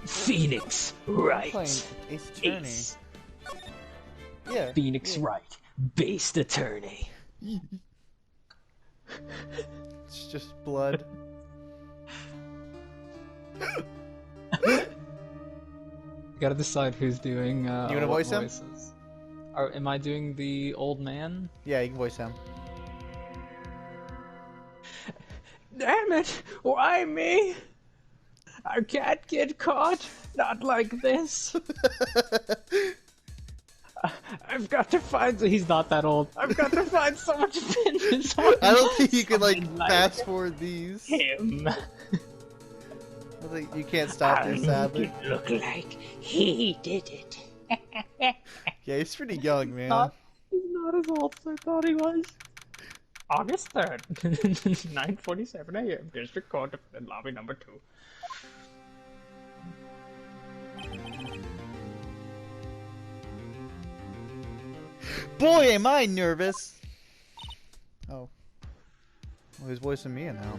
Phoenix Wright. Playing Ace Attorney. Ace. Yeah. Phoenix Wright, based attorney. It's just blood. Gotta decide who's doing. You wanna voice him? voices. Am I doing the old man? Yeah, you can voice him. Damn it! Why me? I can't get caught. Not like this. I've got to find. He's not that old. I've got to find someone to pin this on. I don't think you can like Someone like fast forward these. him. I think you can't stop I'll this, make sadly. it look like he did it. Yeah, he's pretty young, man. He's not as old as I thought he was. August 3rd, 9:47 a.m. District Court in lobby number 2. Boy, am I nervous! Oh. Well, he's voicing me now.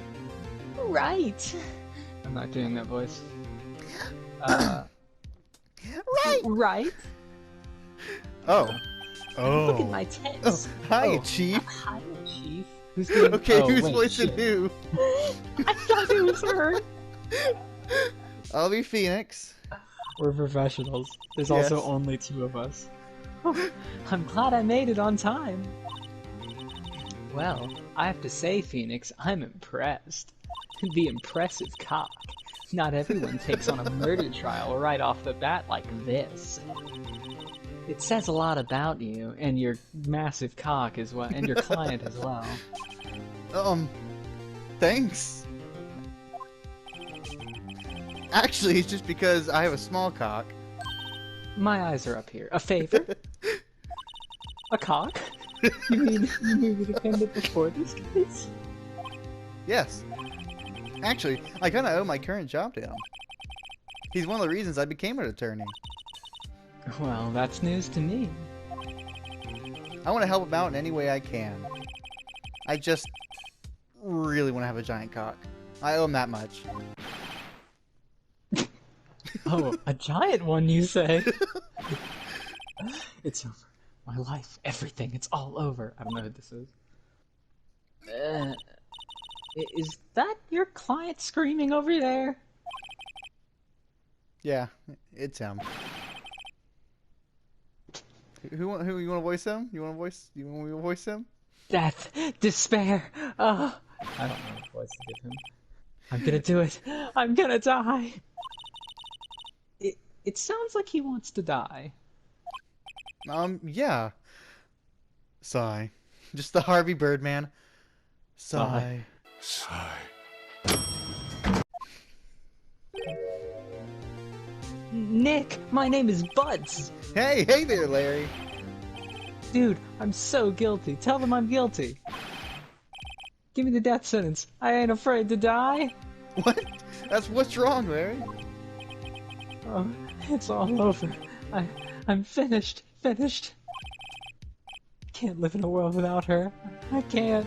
Right. I'm not doing that voice. Right! Right. Oh. Oh. Look at my tits. Hi, Chief. Hi, Chief. Who's doing? Okay, oh, who's wait, voicing shit. who? I thought it was her. I'll be Phoenix. We're professionals. There's Yes. also only 2 of us. I'm glad I made it on time. Well, I have to say, Phoenix, I'm impressed. The impressive cock. Not everyone takes on a murder trial right off the bat like this. It says a lot about you and your massive cock as well, and your client as well. Thanks. Actually, it's just because I have a small cock. My eyes are up here. A favor? A cock? You mean we would have ended before this case? Yes. Actually, I kinda owe my current job to him. He's one of the reasons I became an attorney. Well, that's news to me. I want to help him out in any way I can. I just really want to have a giant cock. I owe him that much. Oh, a giant one, you say? It's over. My life, everything, it's all over. I don't know who this is. Is that your client screaming over there? Yeah, it's him. Who you want to voice him? You want me to voice him? Death, despair. I don't know what voice to give him. I'm gonna do it. I'm gonna die. It sounds like he wants to die. Yeah. Sigh. Just the Harvey Birdman. Sigh. Nick, my name is Buds. Hey there, Larry. Dude, I'm so guilty. Tell them I'm guilty. Give me the death sentence. I ain't afraid to die. What? What's wrong, Larry? Oh, it's all over. I'm finished. Finished. Can't live in a world without her. I can't.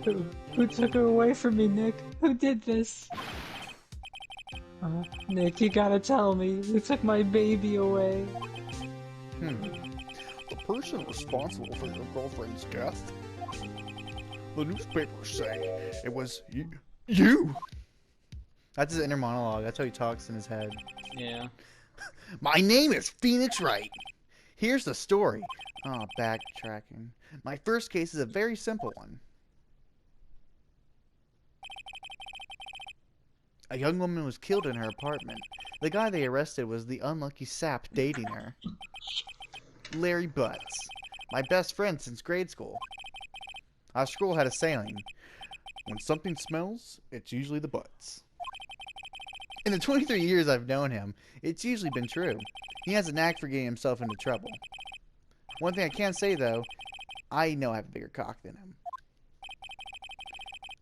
Who took her away from me, Nick? Who did this? Nick, you gotta tell me. Who took my baby away? The person responsible for your girlfriend's death? The newspapers say it was you. That's his inner monologue. That's how he talks in his head. Yeah. My name is Phoenix Wright. Here's the story. Oh, backtracking. My first case is a very simple one. A young woman was killed in her apartment. The guy they arrested was the unlucky sap dating her. Larry Butts. My best friend since grade school. Our school had a saying. When something smells, it's usually the butts. In the 23 years I've known him, it's usually been true. He has a knack for getting himself into trouble. One thing I can say, though, I know I have a bigger cock than him.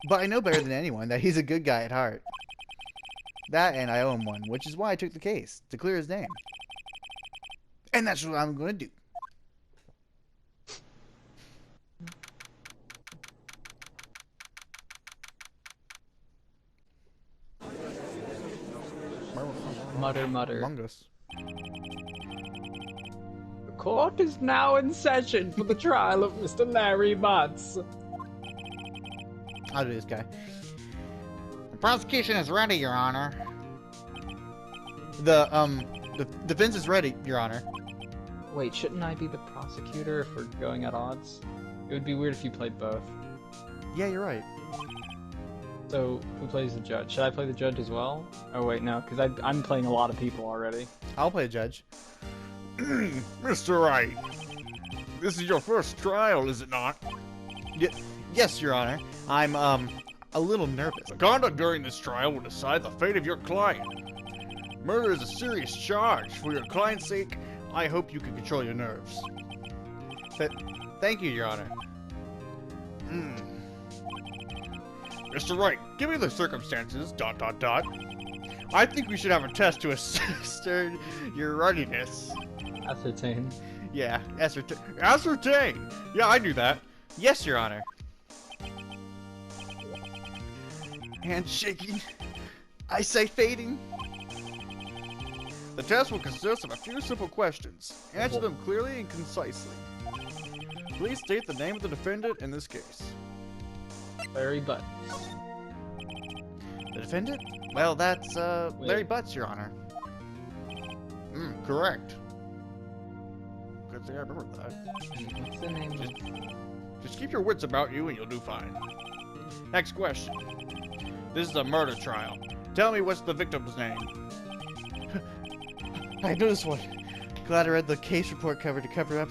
But I know better than anyone that he's a good guy at heart. That and I owe him one, which is why I took the case, to clear his name. And that's what I'm going to do. Mutter, mutter. Among Us. The court is now in session for the trial of Mr. Larry Butts. I'll do this guy. The prosecution is ready, Your Honor. The defense is ready, Your Honor. Wait, shouldn't I be the prosecutor if we're going at odds? It would be weird if you played both. Yeah, you're right. So, who plays the judge? Should I play the judge as well? Oh wait, no, because I'm playing a lot of people already. I'll play judge. Mr. Wright, this is your first trial, is it not? Yes, Your Honor. I'm, a little nervous. The conduct during this trial will decide the fate of your client. Murder is a serious charge. For your client's sake, I hope you can control your nerves. Thank you, Your Honor. Mr. Wright, given the circumstances, ... I think we should have a test to assess your readiness. Ascertain. Yeah, Ascertain! Yeah, I knew that. Yes, Your Honor. Hands shaking. I say fading. The test will consist of a few simple questions. Answer them clearly and concisely. Please state the name of the defendant in this case. Larry Butts. The defendant? Well, that's, Larry Butts, Your Honor. Correct. Good thing I remembered that. What's the name of... Just keep your wits about you and you'll do fine. Next question. This is a murder trial. Tell me what's the victim's name. I know this one. Glad I read the case report cover to cover up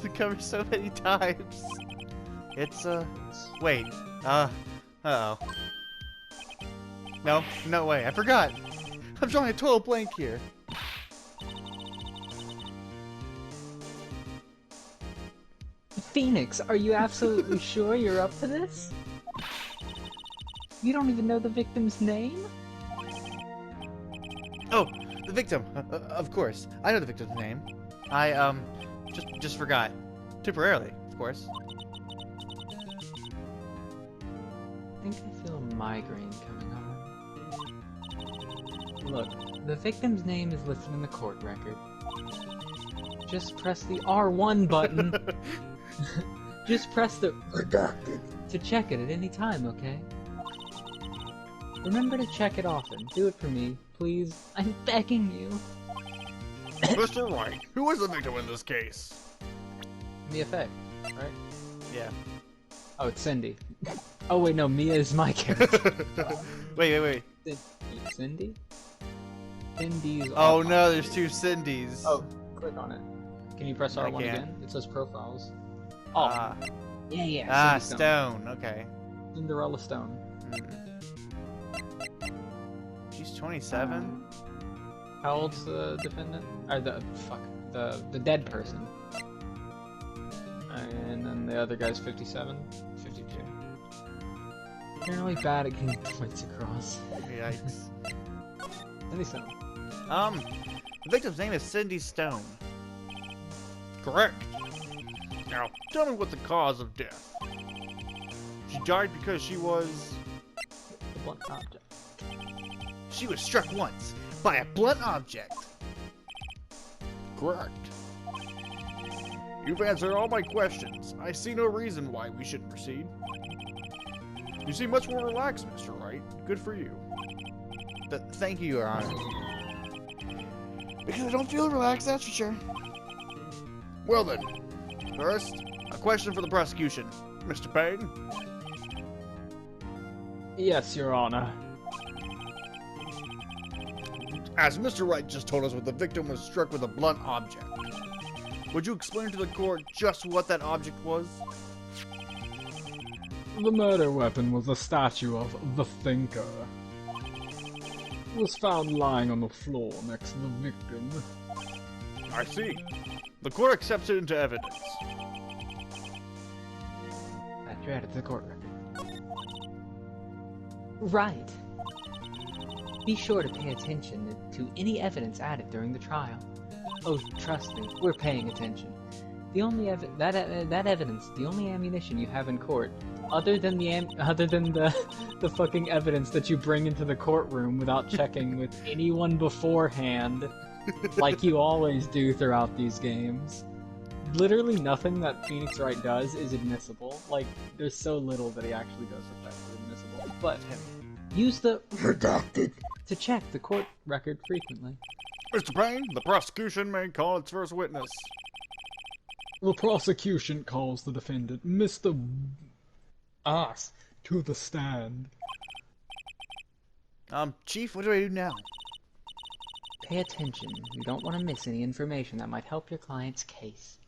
the cover so many times. It's, wait. Uh-oh. No way. I forgot. I'm drawing a total blank here. Phoenix, are you absolutely sure you're up to this? You don't even know the victim's name? Oh, the victim. Of course. I know the victim's name. I, just forgot. Temporarily, of course. I think I feel a migraine coming on. Look, the victim's name is listed in the court record. Just press the R1 button. Just press the redacted to check it at any time, okay? Remember to check it often. Do it for me, please. I'm begging you. Mr. Wright, who is the victim in this case? The effect, right? Yeah. Oh, it's Cindy. Oh wait, no, Mia is my character. Wait. Cindy? Cindy's. Oh no, there's two Cindys. Oh, click on it. Can you press R1 can't. again? It says profiles. Oh. Yeah. Ah, Cindy Stone. Okay. Cinderella Stone. She's 27. How old's the defendant? Or the dead person. And then the other guy's 57, 52. You're really bad at getting points across. Yikes. Cindy Stone. The victim's name is Cindy Stone. Correct. Now, tell me what the cause of death. She died because she was... The blunt object. She was struck once by a blunt object. Correct. You've answered all my questions. I see no reason why we shouldn't proceed. You seem much more relaxed, Mr. Wright. Good for you. Thank you, Your Honor. Because I don't feel relaxed, that's for sure. Well then, first, a question for the prosecution. Mr. Payne? Yes, Your Honor. As Mr. Wright just told us what the victim was struck with a blunt object, would you explain to the court just what that object was? The murder weapon was a statue of the Thinker. It was found lying on the floor next to the victim. I see. The court accepts it into evidence. That you added to the court record. Right. Be sure to pay attention to any evidence added during the trial. Oh, trust me, we're paying attention. The only that evidence, the only ammunition you have in court, other than the the fucking evidence that you bring into the courtroom without checking with anyone beforehand, like you always do throughout these games. Literally nothing that Phoenix Wright does is admissible. Like, there's so little that he actually does that's admissible. But use the redacted to check the court record frequently. Mr. Payne, the prosecution may call its first witness. The prosecution calls the defendant, Mr. Ass. to the stand. Chief, what do I do now? Pay attention. You don't want to miss any information that might help your client's case.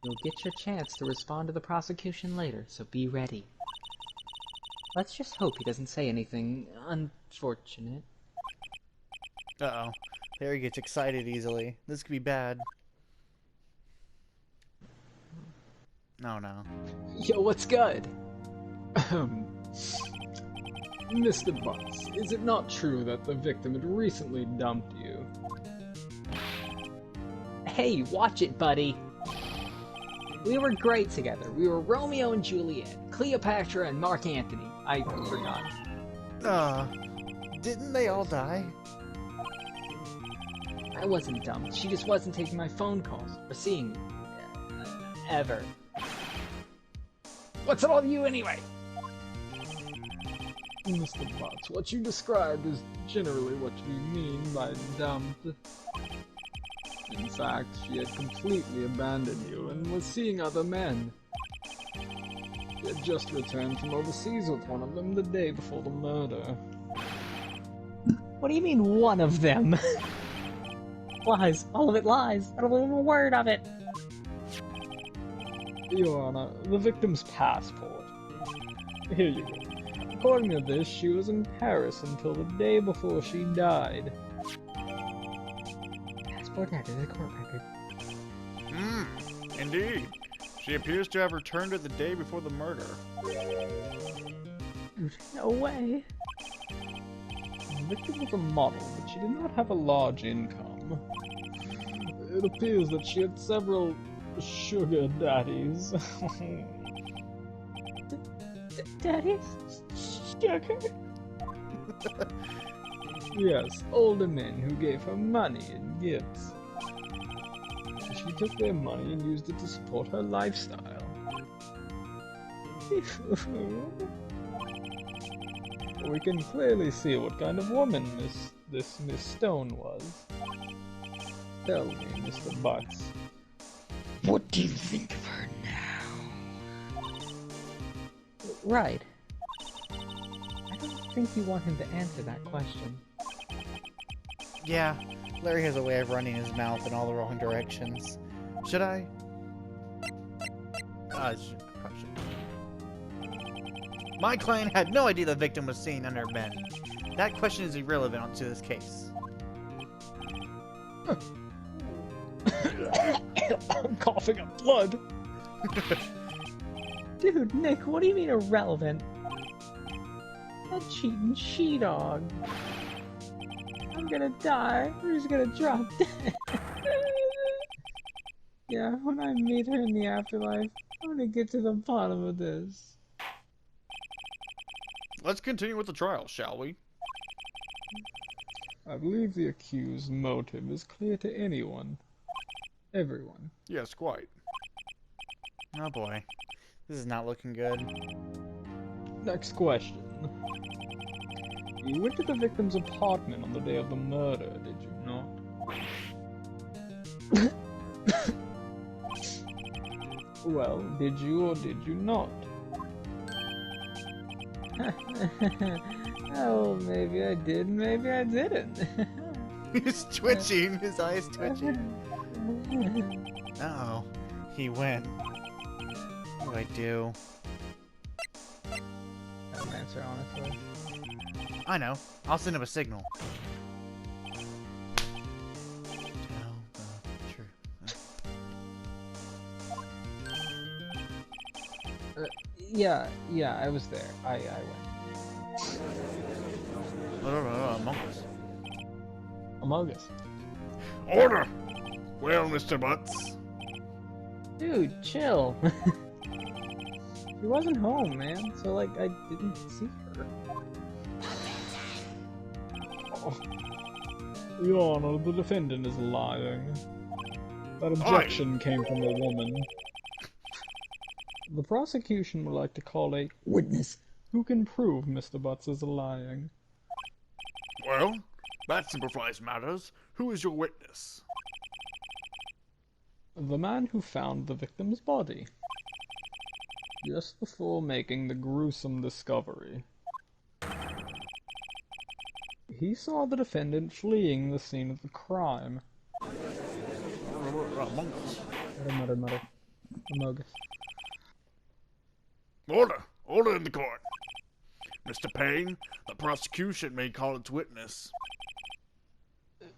You'll get your chance to respond to the prosecution later, so be ready. Let's just hope he doesn't say anything unfortunate. Uh-oh. Larry gets excited easily. This could be bad. Oh no. Yo, what's good? Mr. Butts, is it not true that the victim had recently dumped you? Hey, watch it, buddy. We were great together. We were Romeo and Juliet, Cleopatra and Mark Antony. I forgot. Didn't they all die? I wasn't dumb. She just wasn't taking my phone calls or seeing me. Ever. What's it all to you anyway? Mr. Butts, what you described is generally what we mean by dumped. In fact, she had completely abandoned you and was seeing other men. She had just returned from overseas with one of them the day before the murder. What do you mean, one of them? Lies. All of it lies. I don't believe a word of it. Your Honor, the victim's passport. Here you go. According to this, she was in Paris until the day before she died. Passport added to the court record. Indeed. She appears to have returned it the day before the murder. No way. The victim was a model, but she did not have a large income. It appears that she had several sugar daddies. Daddy's sugar? Yes, older men who gave her money and gifts. She took their money and used it to support her lifestyle. We can clearly see what kind of woman this Miss Stone was. Tell me, Mr. Butts. What do you think of her now? Right. I don't think you want him to answer that question. Yeah, Larry has a way of running his mouth in all the wrong directions. Should I? Probably should. My client had no idea the victim was seen under a bed. That question is irrelevant to this case. I'm coughing up blood. Dude, Nick, what do you mean irrelevant? That cheating she-dog. I'm gonna die. We're just gonna drop dead. Yeah, when I meet her in the afterlife, I'm gonna get to the bottom of this. Let's continue with the trial, shall we? I believe the accused's motive is clear to anyone. Everyone. Yes, quite. Oh boy. This is not looking good. Next question. You went to the victim's apartment on the day of the murder, did you not? Well, did you or did you not? Oh, maybe I did, maybe I didn't. He's twitching. His eyes twitching. Uh-oh. He went. What do I do? Don't answer honestly. I know. I'll send him a signal. Tell the truth. Yeah, I was there. I went. Among Us. Among Us. Order! Well, Mr. Butts. Dude, chill. She wasn't home, man, so, like, I didn't see her. Oh. Your Honor, the defendant is lying. That objection came from a woman. The prosecution would like to call a witness who can prove Mr. Butts is lying. Well, that simplifies matters. Who is your witness? The man who found the victim's body. Just before making the gruesome discovery. He saw the defendant fleeing the scene of the crime. Among Us. Mutter. Among Us. Order! Order in the court! Mr. Payne, the prosecution may call its witness.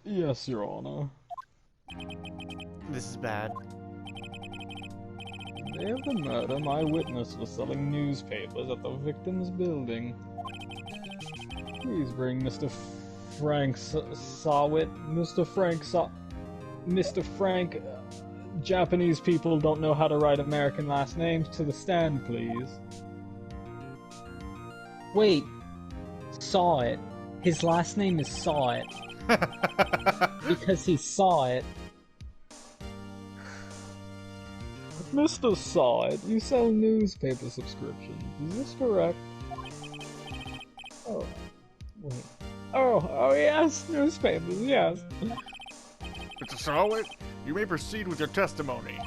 Yes, Your Honor. This is bad. The day of the murder, my witness was selling newspapers at the victim's building. Please bring Mr. Frank Sawit. Mr. Frank... Japanese people don't know how to write American last names to the stand, please. Wait. Saw it. His last name is Saw It. Because he saw it. Mr. Sawit, you sell newspaper subscriptions. Is this correct? Oh. Wait. Oh yes, newspapers, yes. Mr. Sarwit, you may proceed with your testimony.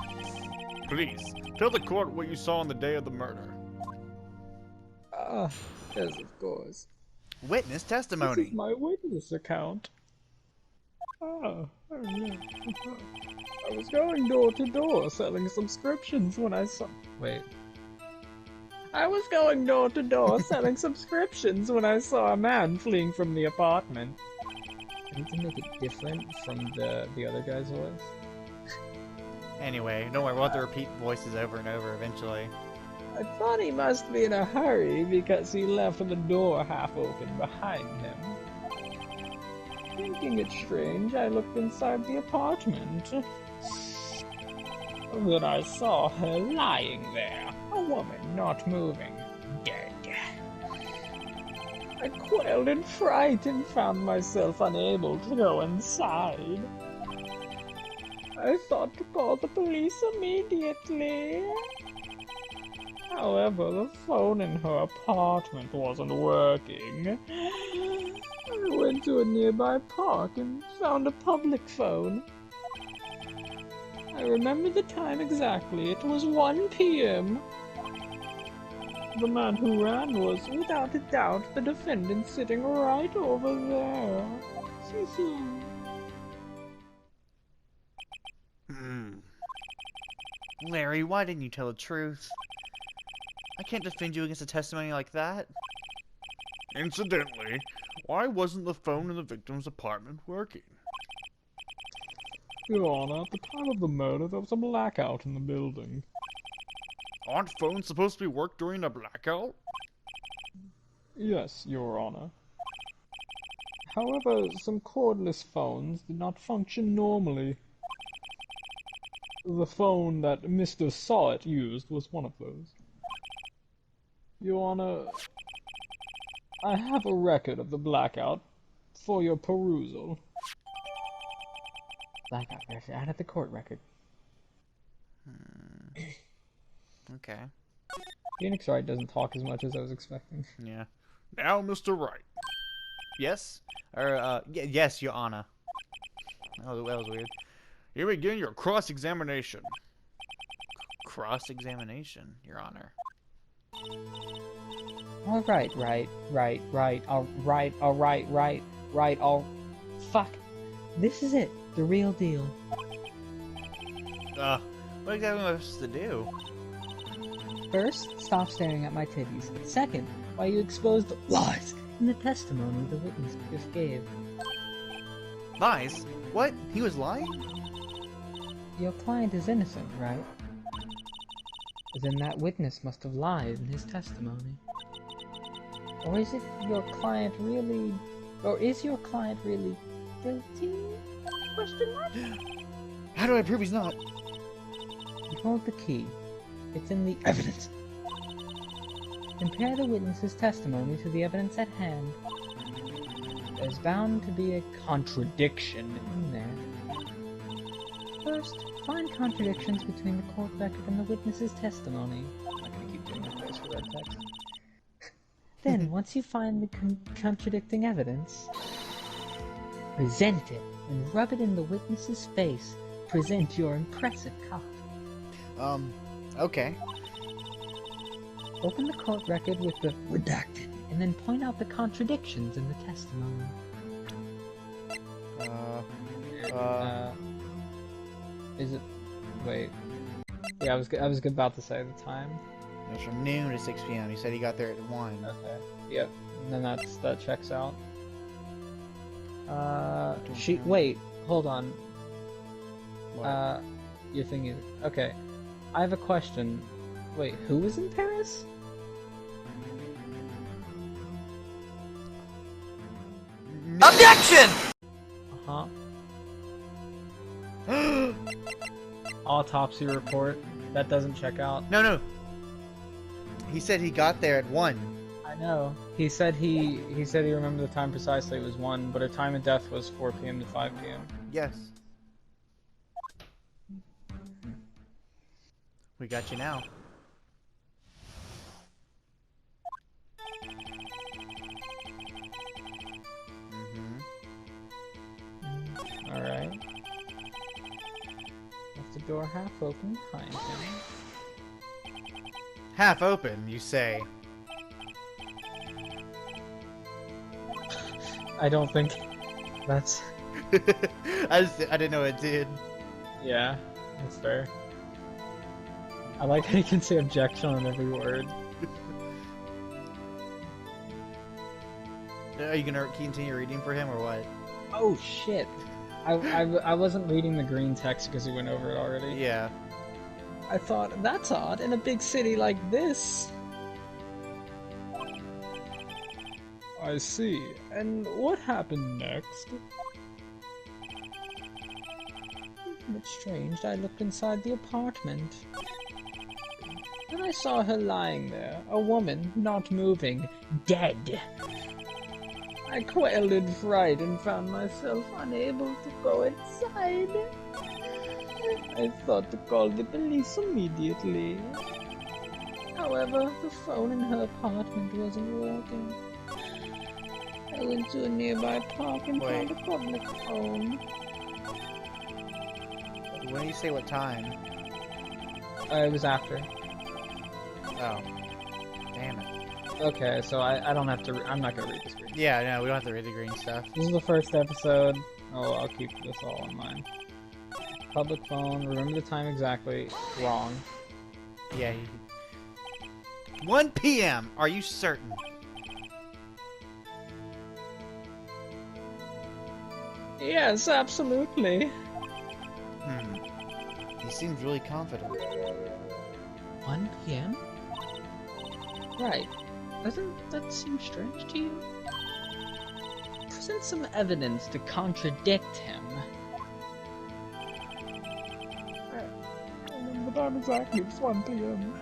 Please, tell the court what you saw on the day of the murder. Yes, of course. Witness This testimony. is my witness account. Oh no. I was going door to door selling subscriptions when I saw... Wait. I was going door to door selling subscriptions when I saw a man fleeing from the apartment. I need to make it different from the other guy's voice. Anyway, don't worry, we'll have to repeat voices over and over eventually. I thought he must be in a hurry because he left the door half open behind him. Thinking it strange, I looked inside the apartment. Then I saw her lying there, a woman not moving, dead. I quailed in fright and found myself unable to go inside. I thought to call the police immediately. However, the phone in her apartment wasn't working. I went to a nearby park and found a public phone. I remember the time exactly. It was 1 p.m. The man who ran was, without a doubt, the defendant sitting right over there. Larry, why didn't you tell the truth? I can't defend you against a testimony like that. Incidentally, why wasn't the phone in the victim's apartment working? Your Honor, at the time of the murder, there was a blackout in the building. Aren't phones supposed to be worked during a blackout? Yes, Your Honor. However, some cordless phones did not function normally. The phone that Mr. Sawit used was one of those. Your Honor, I have a record of the blackout for your perusal. Blackout record. Out of the court record. Okay. Phoenix Wright doesn't talk as much as I was expecting. Yeah. Now, Mr. Wright. Yes? Or, yes, Your Honor. Oh, that was weird. You begin your cross-examination. Cross-examination, Your Honor. Alright, fuck. This is it. The real deal. What exactly am I supposed to do? First, stop staring at my titties. Second, why you exposed the lies in the testimony the witness just gave. Lies? What? He was lying? Your client is innocent, right? Then that witness must have lied in his testimony. Or is your client really guilty? Question mark? How do I prove he's not? You hold the key. It's in the evidence. Compare the witness's testimony to the evidence at hand. There's bound to be a contradiction in there. First, find contradictions between the court record and the witness's testimony. I'm not gonna keep doing that voice for red text. Then, once you find the contradicting evidence, present it and rub it in the witness's face. Present your impressive card. Okay. Open the court record with the redacted, and then point out the contradictions in the testimony. Is it? Wait. Yeah, I was about to say the time. It was from noon to 6 p.m. He said he got there at 1. Okay. Yep. And then that checks out. Wait. Hold on. What? You're thinking. Okay. I have a question. Wait, who was in Paris? Objection! Uh-huh. Autopsy report. That doesn't check out. No. He said he got there at 1. I know. He said he remembered the time precisely. It was 1, but her time of death was 4 p.m. to 5 p.m. Yes. We got you now. Alright. Left the door half open behind him. Half open, you say? I don't think that's... I didn't know it did. Yeah, that's fair. I like how you can say objection on every word. Are you gonna continue reading for him or what? Oh shit! I wasn't reading the green text because he went over it already. Yeah. I thought, that's odd, in a big city like this. I see. And what happened next? But strange, I looked inside the apartment. And I saw her lying there, a woman, not moving, dead. I quailed in fright and found myself unable to go inside. I thought to call the police immediately. However, the phone in her apartment wasn't working. I went to a nearby park and found a public phone. When do you say what time? It was after. Oh. Damn it. Okay, so I don't have to. I'm not gonna read this green. Yeah, no, we don't have to read the green stuff. This is the first episode. Oh, I'll keep this all in mind. Public phone. Remember the time exactly. Wrong. Yeah. 1 p.m. Are you certain? Yes, absolutely. He seems really confident. 1 p.m. Right. Doesn't that seem strange to you? Present some evidence to contradict him. The time exactly, it's 1 p.m.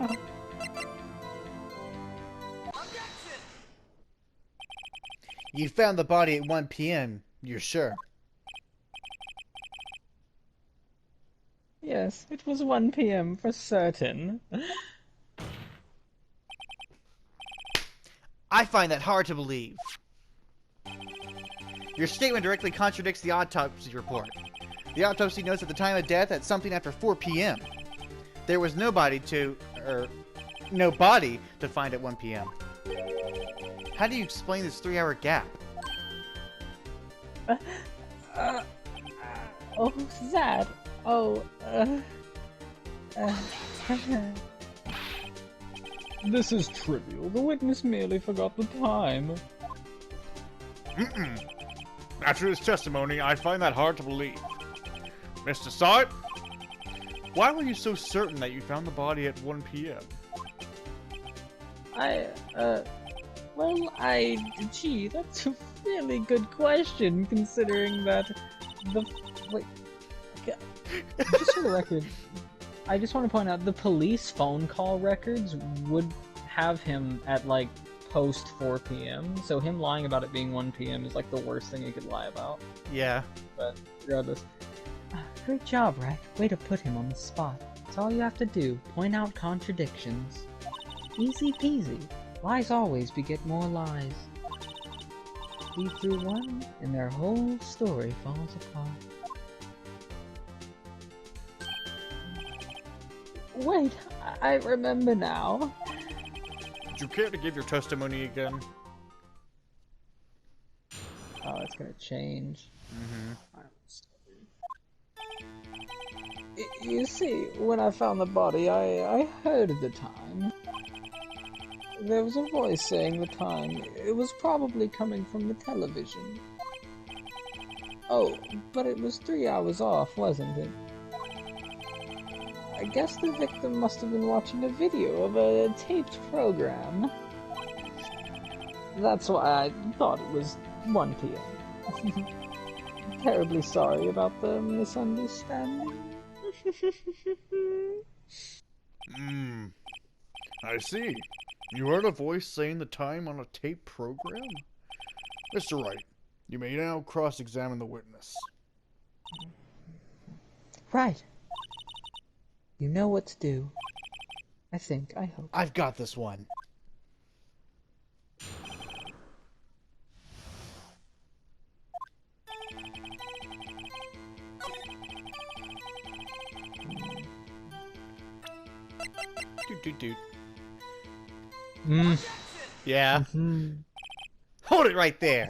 You found the body at 1 p.m. You're sure? Yes, it was 1 p.m. for certain. I find that hard to believe. Your statement directly contradicts the autopsy report. The autopsy notes at the time of death at something after 4 p.m. There was no body to find at 1 p.m. How do you explain this 3-hour gap? Oh, that. Oh, This is trivial. The witness merely forgot the time. After his testimony, I find that hard to believe. Mr. Sartre, why were you so certain that you found the body at 1 p.m.? Gee, that's a really good question, considering that just for the record, I just want to point out, the police phone call records would have him at like post 4 p.m. So him lying about it being 1 p.m. is like the worst thing he could lie about. Yeah. But regardless. Great job, Wright. Way to put him on the spot. That's all you have to do. Point out contradictions. Easy peasy. Lies always beget more lies. Lead through one, and their whole story falls apart. Wait, I remember now. Would you care to give your testimony again? Oh, it's gonna change. You see, when I found the body, I heard the time. There was a voice saying the time. It was probably coming from the television. Oh, but it was 3 hours off, wasn't it? I guess the victim must have been watching a video of a taped program. That's why I thought it was 1 p.m. Terribly sorry about the misunderstanding. I see. You heard a voice saying the time on a tape program? Mr. Wright, you may now cross-examine the witness. Right. You know what to do. I think, I hope. I've got this one. Doot. Yeah. Hold it right there.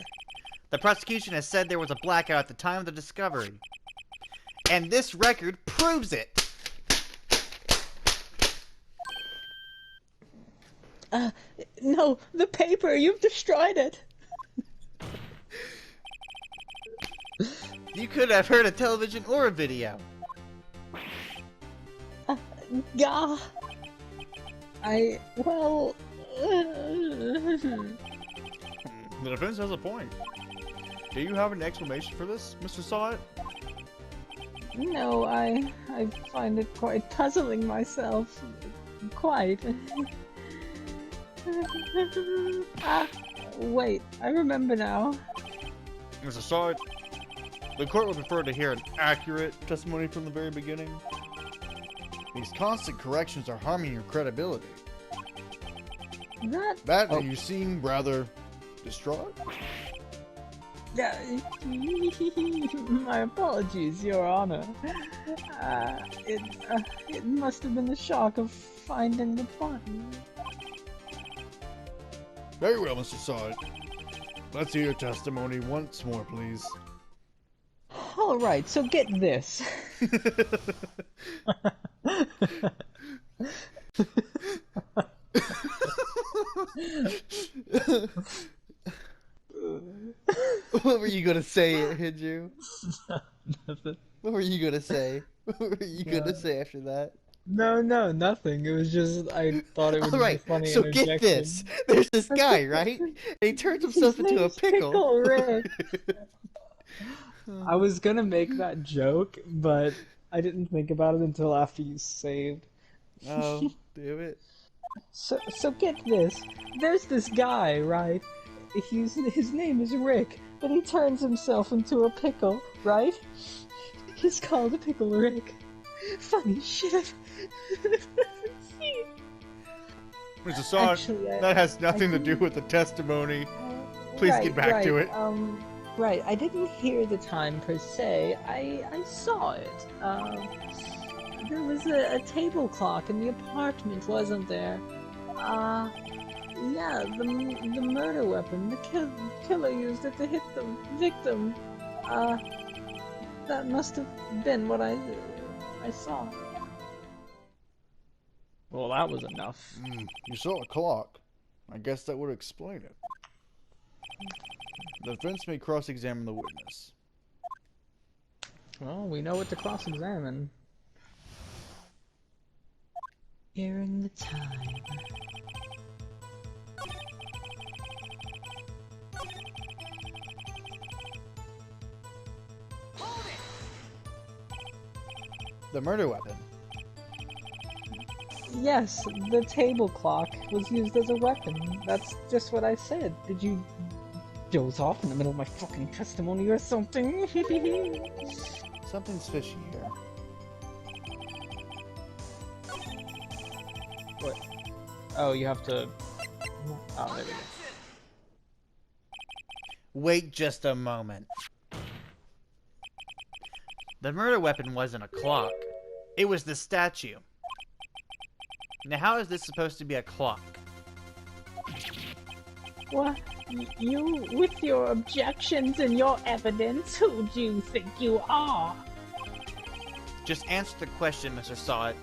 The prosecution has said there was a blackout at the time of the discovery. And this record proves it. No, the paper! You've destroyed it! You could have heard a television or a video. Gah! Well... The defense has a point. Do you have an explanation for this, Mr. Sawit? No, I find it quite puzzling myself. Quite. Wait, I remember now. Mr. Sawit, the court would prefer to hear an accurate testimony from the very beginning. These constant corrections are harming your credibility. And you seem rather distraught? My apologies, Your Honor. It must have been the shock of finding the body. Very well, Mr. Sawit. Let's hear your testimony once more, please. Alright, so get this. What were you gonna say, Hiju? Nothing. What were you gonna say? What were you gonna say after that? No, nothing. It was just, I thought it was a funny so interjection. get this. There's this guy, right? And he turns himself into a pickle. Rick. I was gonna make that joke, but I didn't think about it until after you saved. Oh, damn it. So get this. There's this guy, right? His name is Rick, but he turns himself into a pickle, right? He's called Pickle Rick. Funny shit. Mr. Sawit, Actually, that has nothing to do with the testimony. Please get back to it. Right, I didn't hear the time per se. I saw it. There was a table clock in the apartment, wasn't there? Yeah, the murder weapon. The killer used it to hit the victim. That must have been what I saw. Well, that was enough. You saw a clock. I guess that would explain it. The defense may cross-examine the witness. Well, we know what to cross-examine. Hearing the time. The murder weapon. Yes, the table clock was used as a weapon. That's just what I said. Did you doze off in the middle of my fucking testimony or something? Something's fishy here. What? Oh, you have to... Oh, there we go. Wait just a moment. The murder weapon wasn't a clock. It was the statue. Now, how is this supposed to be a clock? What? You, with your objections and your evidence, who do you think you are? Just answer the question, Mr. Sawit.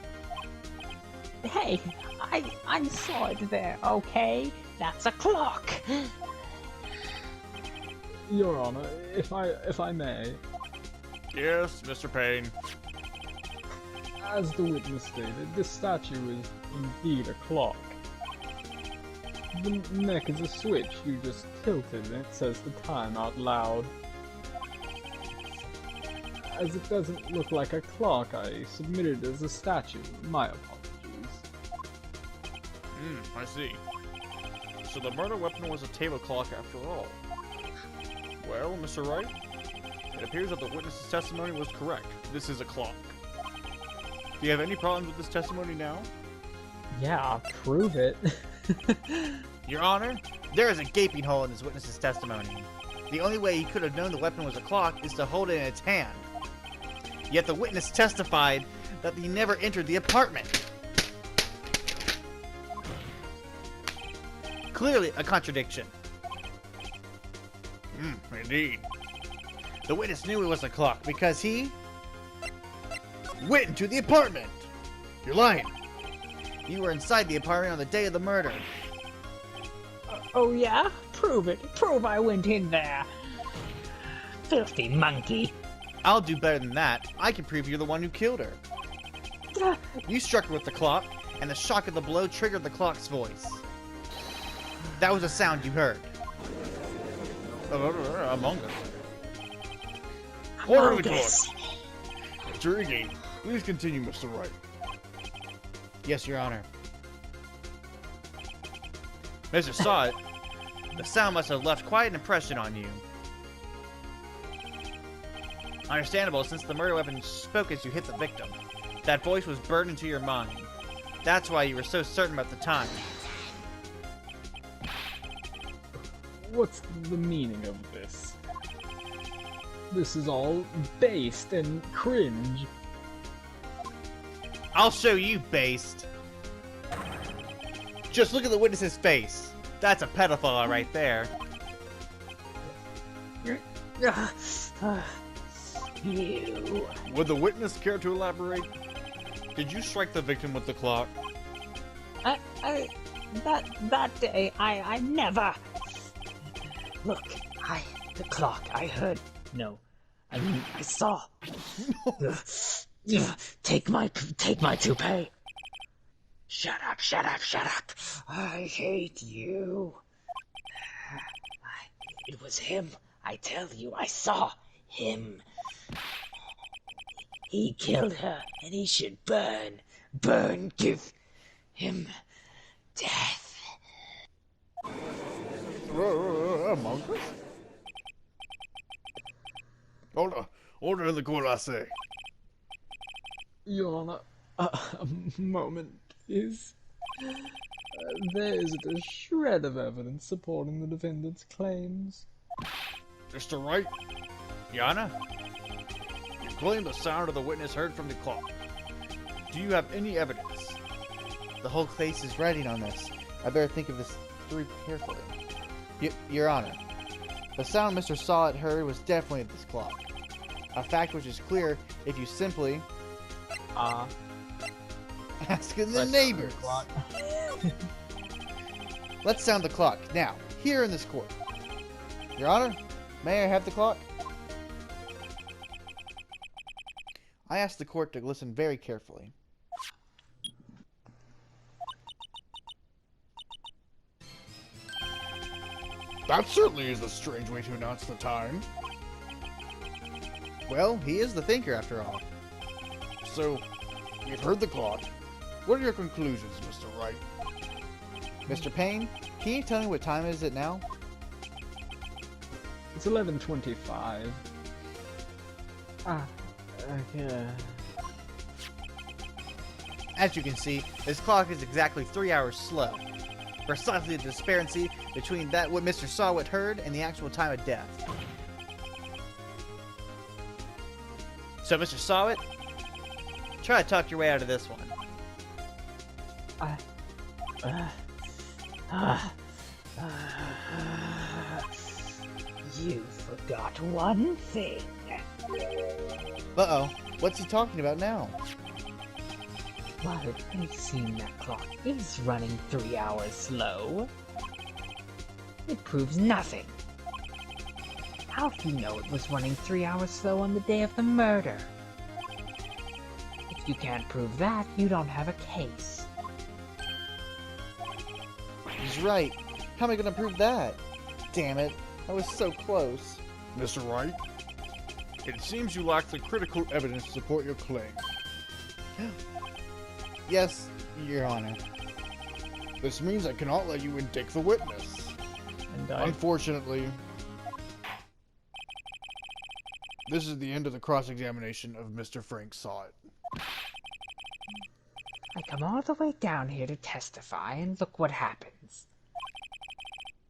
Hey, I saw it there, okay? That's a clock! Your Honor, if I may, Yes, Mr. Payne. as the witness stated, this statue is indeed a clock. The neck is a switch, you just tilt it and it says the time out loud. As it doesn't look like a clock, I submitted it as a statue. My apologies. I see. So the murder weapon was a table clock after all. Well, Mr. Wright, it appears that the witness's testimony was correct. This is a clock. Do you have any problems with this testimony now? Yeah, prove it. Your Honor, there is a gaping hole in this witness's testimony. The only way he could have known the weapon was a clock is to hold it in its hand. Yet the witness testified that he never entered the apartment. Clearly a contradiction. Indeed. The witness knew it was a clock because he went into the apartment. You're lying. You were inside the apartment on the day of the murder. Oh yeah? Prove it. Prove I went in there. Filthy monkey. I'll do better than that. I can prove you're the one who killed her. You struck her with the clock, and the shock of the blow triggered the clock's voice. That was a sound you heard. Among Us. Order the court. Intriguing. Please continue, Mr. Wright. Yes, Your Honor. Mr. Sawit, the sound must have left quite an impression on you. Understandable, since the murder weapon spoke as you hit the victim. That voice was burned into your mind. That's why you were so certain about the time. What's the meaning of this? This is all based and cringe. I'll show you, based. Just look at the witness's face. That's a pedophile right there. You. Would the witness care to elaborate? Did you strike the victim with the clock? That day, I never. Look, the clock, I heard. No, I mean, I saw. Take my toupee. Shut up, shut up, shut up. I hate you. It was him. I tell you, I saw him. He killed her, and he should burn. Burn, give him death. Among Us? Order in the court, I say. Your Honor, a moment, please. There isn't a shred of evidence supporting the defendant's claims. Mr. Wright? Yana? You claim the sound of the witness heard from the clock. Do you have any evidence? The whole case is writing on this. I better think of this through carefully. Your Honor, the sound Mr. Sawit heard was definitely this clock. A fact which is clear if you simply ask the neighbors. Let's sound the clock now, here in this court. Your Honor, may I have the clock? I asked the court to listen very carefully. That certainly is a strange way to announce the time. Well, he is the thinker after all. So, you've heard the clock. What are your conclusions, Mr. Wright? Mr. Payne, can you tell me what time is it now? It's 11:25. Okay. As you can see, this clock is exactly 3 hours slow. Precisely the disparity between that what Mr. Sawit heard and the actual time of death. So, Mr. Sawit, try to talk your way out of this one. You forgot one thing. Uh-oh, what's he talking about now? Well, it may seem that clock is running 3 hours slow. It proves nothing. How do you know it was running 3 hours slow on the day of the murder? If you can't prove that, you don't have a case. He's right. How am I gonna prove that? Damn it, I was so close. Mr. Wright, it seems you lack the critical evidence to support your claim. Yes, Your Honor. This means I cannot let you indict the witness. And Unfortunately, this is the end of the cross-examination of Mr. Frank Sawit. I come all the way down here to testify, and look what happens.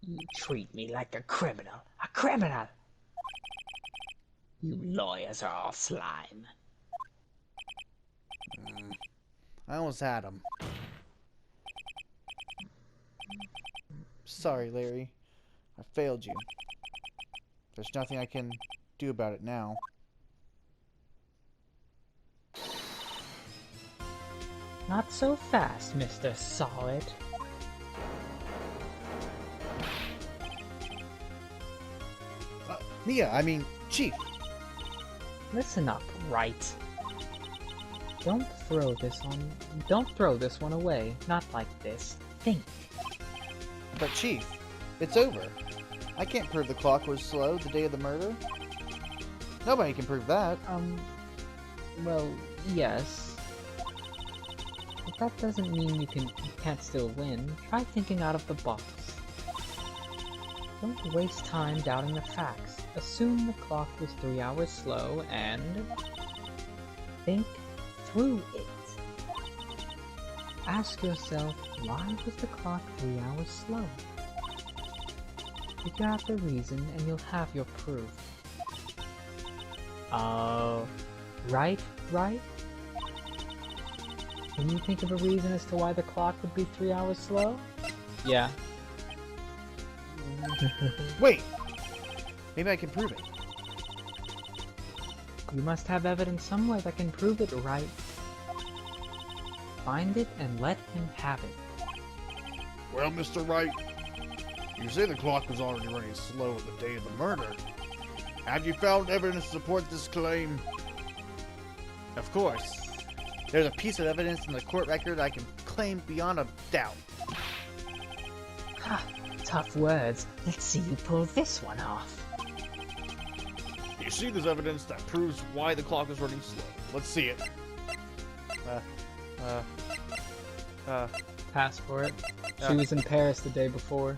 You treat me like a criminal. A criminal! You lawyers are all slime. I almost had him. Sorry, Larry. I failed you. There's nothing I can do about it now. Not so fast, Mr. Solid. Chief. Listen up, Wright. Don't throw this one away. Not like this. Think. But Chief, it's over. I can't prove the clock was slow the day of the murder. Nobody can prove that. Well, yes. But that doesn't mean you can't still win. Try thinking out of the box. Don't waste time doubting the facts. Assume the clock was 3 hours slow and think through it. Ask yourself, why was the clock 3 hours slow? Figure out the reason and you'll have your proof. Right? Can you think of a reason as to why the clock would be 3 hours slow? Yeah. Wait! Maybe I can prove it. You must have evidence somewhere that can prove it, right? Find it and let him have it. Well, Mr. Wright, you say the clock was already running slow on the day of the murder. Have you found evidence to support this claim? Of course. There's a piece of evidence in the court record I can claim beyond a doubt. Ha! Tough words. Let's see you pull this one off. You see there's evidence that proves why the clock is running slow. Let's see it. passport. She was in Paris the day before.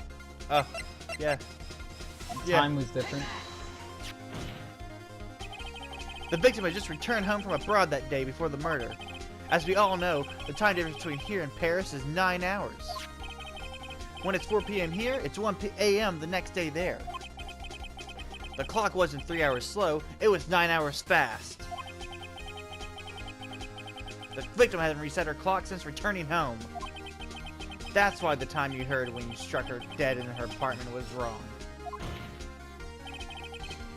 Yeah. Time was different. The victim had just returned home from abroad that day before the murder. As we all know, the time difference between here and Paris is 9 hours. When it's 4 p.m. here, it's 1 a.m. the next day there. The clock wasn't 3 hours slow, it was 9 hours fast. The victim hadn't reset her clock since returning home. That's why the time you heard when you struck her dead in her apartment was wrong.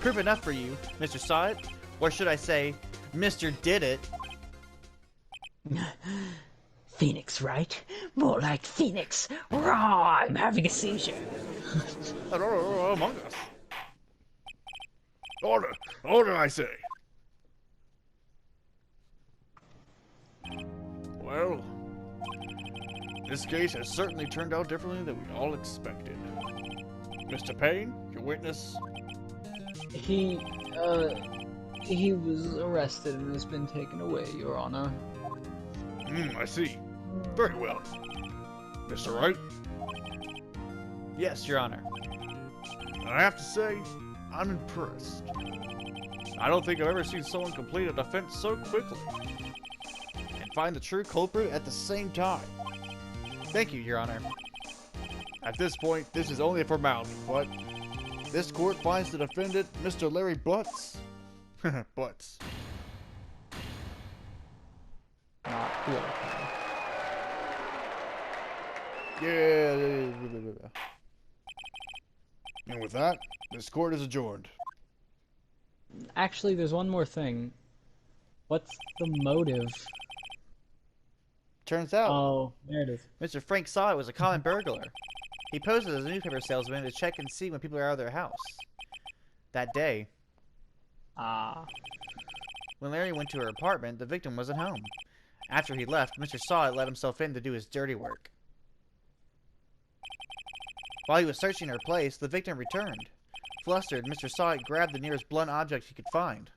Proof enough for you, Mr. Saw It, or should I say, Mr. Did It. Phoenix, right? More like Phoenix. Raw, I'm having a seizure. Among Us. Order, I say. Well, this case has certainly turned out differently than we all expected. Mr. Payne, your witness. He was arrested and has been taken away, Your Honor. I see. Very well. Mr. Wright, Yes, Your Honor. I have to say, I'm impressed. I don't think I've ever seen someone complete a defense so quickly. And find the true culprit at the same time. Thank you, Your Honor. At this point, this is only a formality, but this court finds the defendant, Mr. Larry Butts. Butts. Not the other kind. Yeah. And with that, this court is adjourned. Actually, there's one more thing. What's the motive? Turns out, Oh, there it is. Mr. Frank saw it was a common burglar. He posed as a newspaper salesman to check and see when people are out of their house. That day, Ah. when Larry went to her apartment, the victim wasn't home. After he left, Mr. Sawit let himself in to do his dirty work. While he was searching her place, the victim returned. Flustered, Mr. Sawit grabbed the nearest blunt object he could find.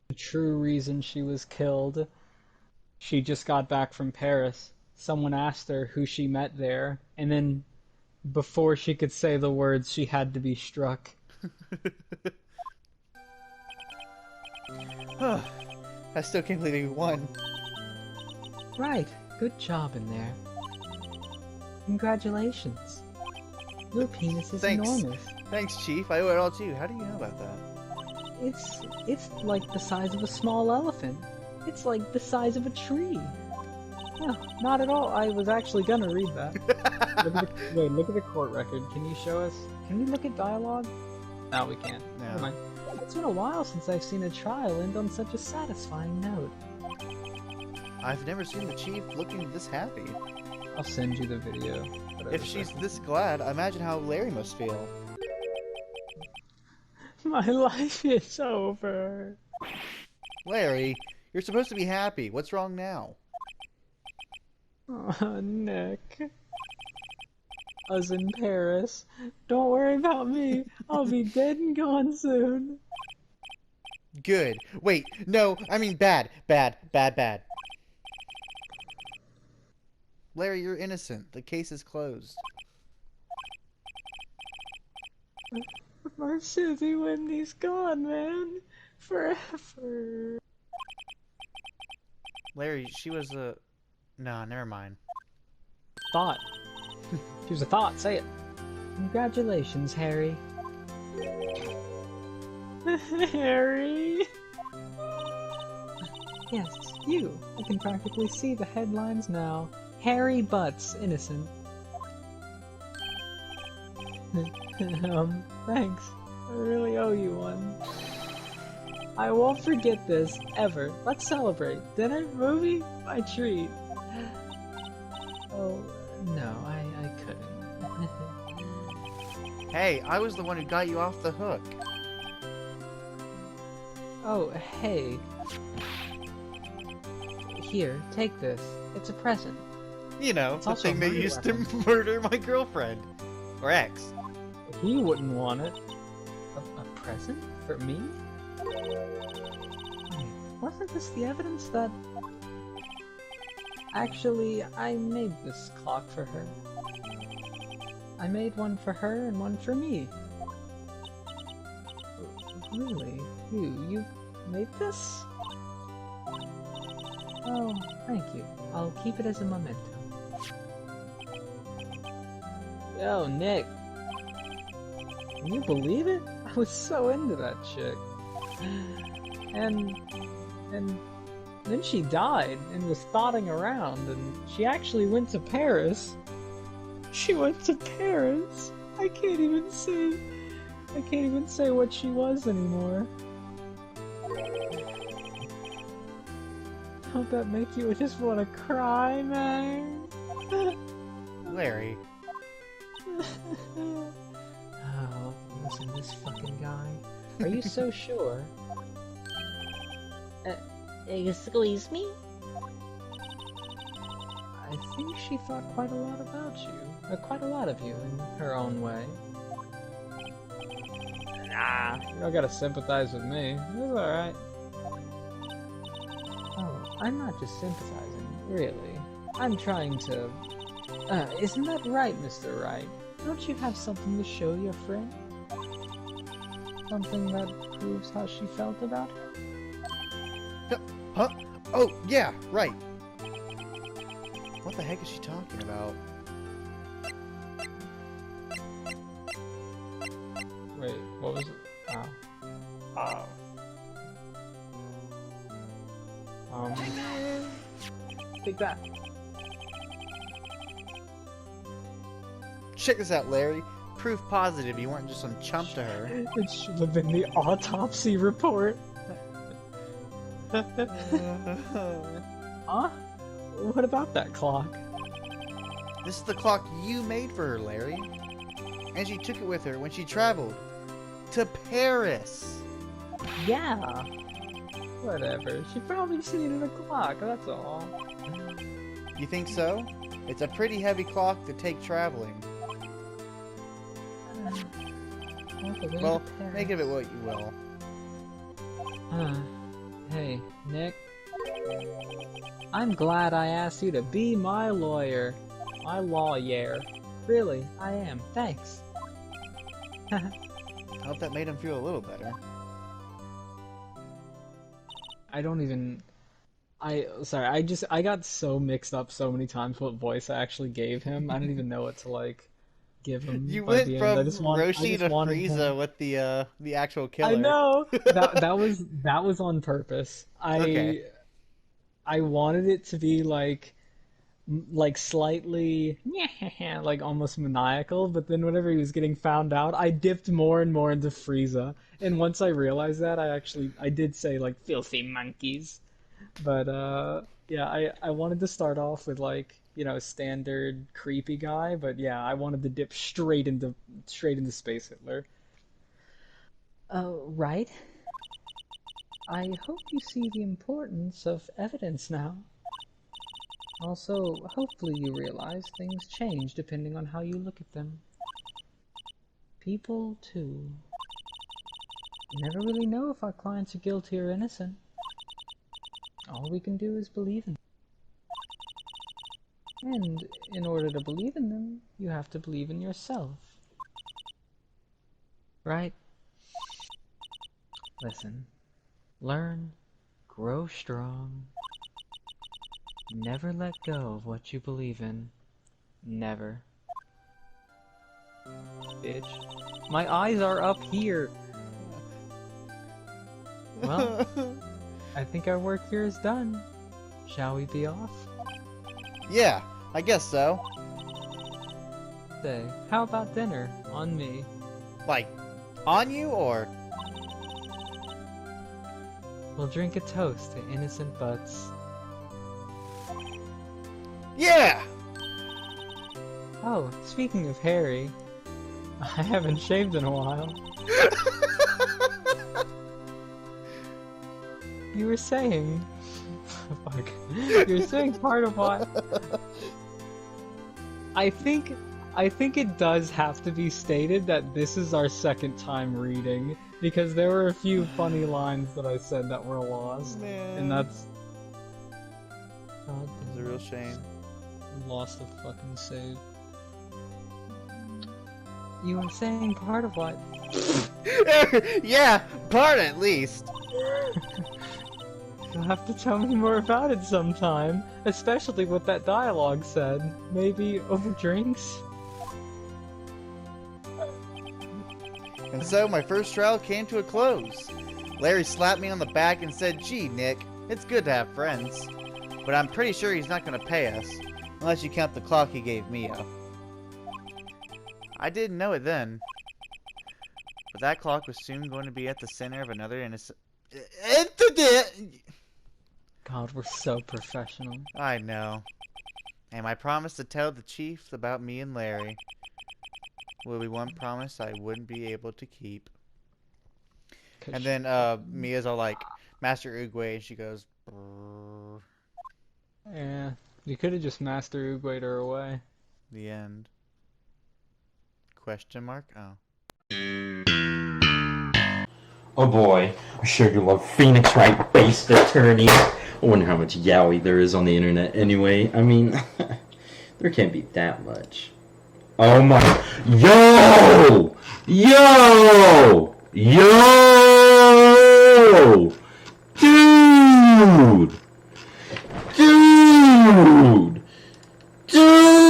The true reason she was killed. She just got back from Paris. Someone asked her who she met there, and then before she could say the words, she had to be struck. I still can't believe he won. Right. Good job in there. Congratulations. Your penis is Thanks. enormous. Thanks, Chief. I owe it all to you. How do you know about that? It's like the size of a small elephant. It's like the size of a tree. No, not at all. I was actually gonna read that. Look at the court record. Can you show us? Can we look at dialogue? No, we can't. No. Never mind. It's been a while since I've seen a trial end on such a satisfying note. I've never seen the Chief looking this happy. I'll send you the video. If she's this glad, imagine how Larry must feel. My life is over. Larry, you're supposed to be happy. What's wrong now? Oh, Nick. I was in Paris. Don't worry about me. I'll be dead and gone soon. Good. Wait, no, I mean bad. Bad. Larry, you're innocent. The case is closed. My Susie Wendy's gone, man. Forever. Larry, she was a... Nah, never mind. Thought. She was a thought, say it. Congratulations, Harry. Harry? Yes, you. I can practically see the headlines now. Harry Butts, innocent. Thanks. I really owe you one. I won't forget this, ever. Let's celebrate. Dinner? Movie? My treat. Oh, no, I couldn't. Hey, I was the one who got you off the hook. Oh, hey. Here, take this. It's a present. You know, It's the also thing a that murder used weapon. to murder my girlfriend. Or ex. He wouldn't want it. A present? For me? Wait, wasn't this the evidence that... Actually, I made this clock for her. I made one for her and one for me. Really? You made this? Oh, thank you. I'll keep it as a memento. Yo, Nick. Can you believe it? I was so into that chick. And then she died and was thotting around, and she actually went to Paris. She went to Paris. I can't even say what she was anymore. Don't that make you just want to cry, man? Larry. Oh, listen, this fucking guy. Are you so sure? Excuse me? I think she thought quite a lot about you. Quite a lot of you in her own way. Nah, you don't gotta sympathize with me. It's alright. Oh, I'm not just sympathizing, really. I'm trying to... isn't that right, Mr. Wright? Don't you have something to show your friend? Something that proves how she felt about it? Huh? Oh, yeah, right. What the heck is she talking about? Wait, what was it? Oh. Take that. Check this out, Larry. Proof positive you weren't just some chump to her. It should have been the autopsy report. Huh? What about that clock? This is the clock you made for her, Larry. And she took it with her when she traveled to Paris. Yeah. Whatever. She probably just needed a clock, that's all. You think so? It's a pretty heavy clock to take traveling. Well, make of it what you will. Hey, Nick. I'm glad I asked you to be my lawyer. My lawyer. Really, I am. Thanks. I hope that made him feel a little better. I don't even... Sorry, I got so mixed up so many times what voice I actually gave him. I didn't even know what to, like, give him. You by went the end. from I just Roshi to wanted him- Frieza with the actual killer. I know! that was on purpose. Okay. I wanted it to be like slightly like almost maniacal, but then whenever he was getting found out, I dipped more and more into Frieza. And once I realized that, I did say like filthy monkeys. But yeah, I wanted to start off with like, you know, standard creepy guy, but yeah, I wanted to dip straight into Space Hitler. Right? I hope you see the importance of evidence now. Also, hopefully you realize things change depending on how you look at them. People, too. Never really know if our clients are guilty or innocent. All we can do is believe in them. And in order to believe in them, you have to believe in yourself. Right? Listen. Learn, grow strong. Never let go of what you believe in. Never. Bitch. My eyes are up here! Well, I think our work here is done. Shall we be off? Yeah, I guess so. Say, how about dinner? On me. Like, on you or? We'll drink a toast to innocent butts. Yeah! Oh, speaking of Harry, I haven't shaved in a while. You were saying... Fuck. You were saying part of what... I think it does have to be stated that this is our second time reading, because there were a few funny lines that I said that were lost, Man. and that's... God It's a real shame. Lost the fucking save. You were saying part of what? Yeah, part at least. You'll have to tell me more about it sometime, especially what that dialogue said. Maybe over drinks? And so my first trial came to a close. Larry slapped me on the back and said, "Gee, Nick, it's good to have friends. But I'm pretty sure he's not going to pay us, unless you count the clock he gave Mia." I didn't know it then, but that clock was soon going to be at the center of another innocent... God, we're so professional. I know. And I promised to tell the chief about me and Larry. Will be one promise I wouldn't be able to keep. And then Mia's all like, "Master Oogway," and she goes, "Brrr." Yeah, you could have just Master Oogwayed her away. The end. Question mark? Oh. Oh boy, I sure do love Phoenix Wright-based attorneys. I wonder how much yaoi there is on the internet anyway. I mean, there can't be that much. Oh my... Yo! Yo! Yo! Dude! Dude! Dude!